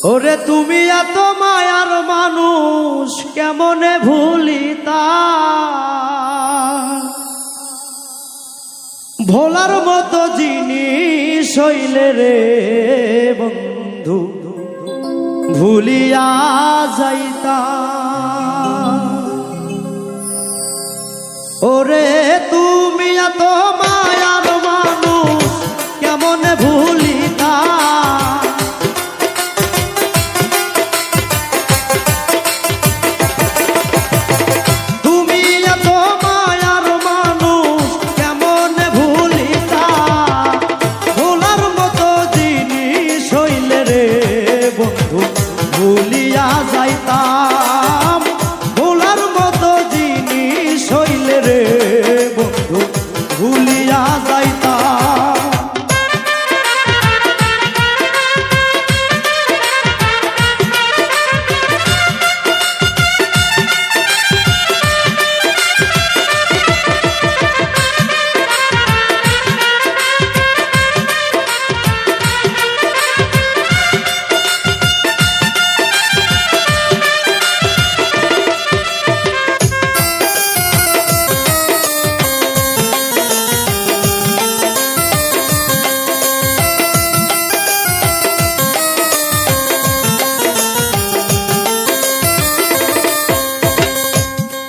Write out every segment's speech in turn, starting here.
ওরে তুমি এত মায়ার মানুষ কেমনে ভুলিতা ভোলার মতো জিনিস হইলে রে বন্ধু ভুলিয়া যাইতা ওরে তুমি এত মায়ার মানুষ কেমনে ভুলিতা ভুলিয়া যাইতাম ভোলার মতো জিনিস হইলে রে বন্ধু ভুলিয়া যাইতাম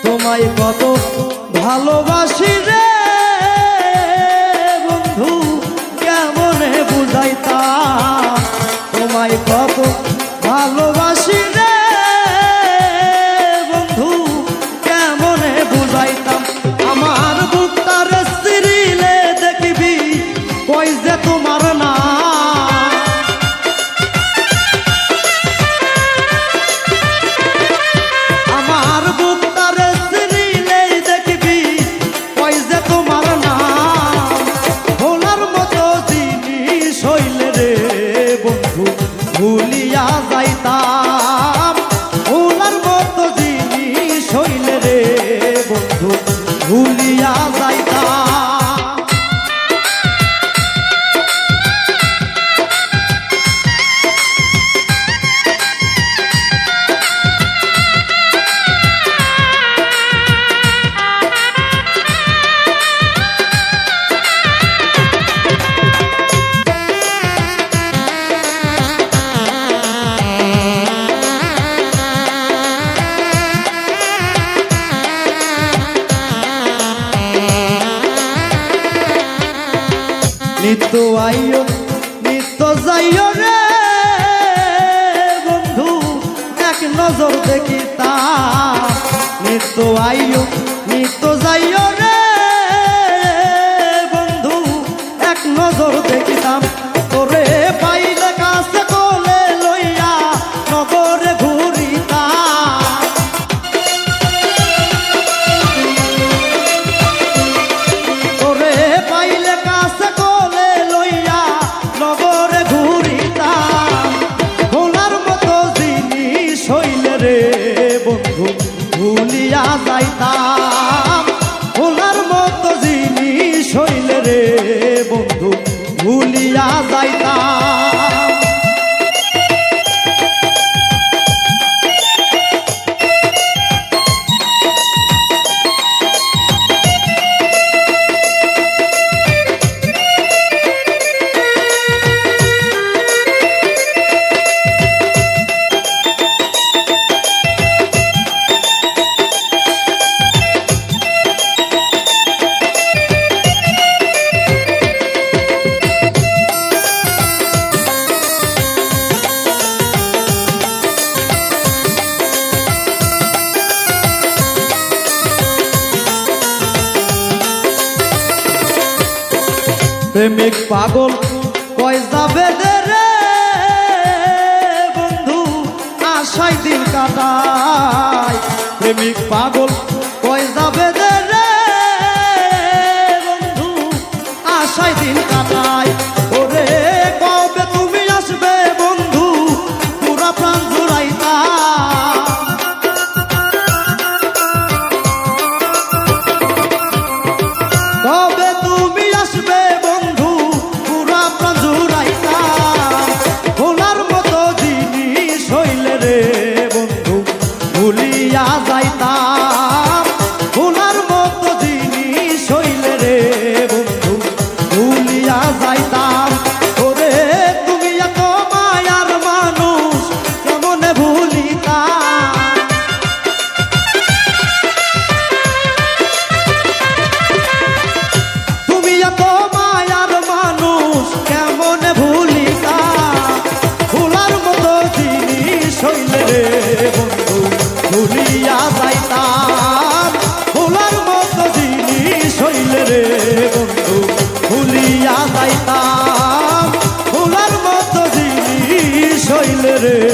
তোমায় কত ভালোবাসি রে বন্ধু কেমনে বুঝাইতা তোমায় কত ভালোবাসি রে বন্ধু কেমনে বুঝাইতাম আমার বুকটার সিরিলে দেখবি কই যে তোমার না ভুলিয়া যাইতাম ভোলার মতো জিনিস হইলে রে বন্ধু ভুলিয়া যাইতাম নিত্য আইও নিত্য যাইও রে বন্ধু এক নজর দেখিতা নিত্য আইও নিত্য যাইও রে বন্ধু এক নজর দেখিতাম তোরে পাইলে কাছে কোলে লইয়া নগরে ঘুরিতা তোরে পাইলে কাছে ভুলিয়া যাইতাম ভোলার মতো জিনিস হইলে রে বন্ধু ভুলিয়া যাইতাম প্রেমিক পাগল কয় যাবে রে বন্ধু আশায় দিন কাটায় প্রেমিক পাগল কয় যাবে রে বন্ধু আশায় দিন কাটায় ওরে কবে তুমি আসবে বন্ধু পুরা প্রাণ জুড়াইতা কবে তুমি আসবে বন্ধু পুরা প্রাণ জুড়াইতা ভোলার মতো জিনিস রে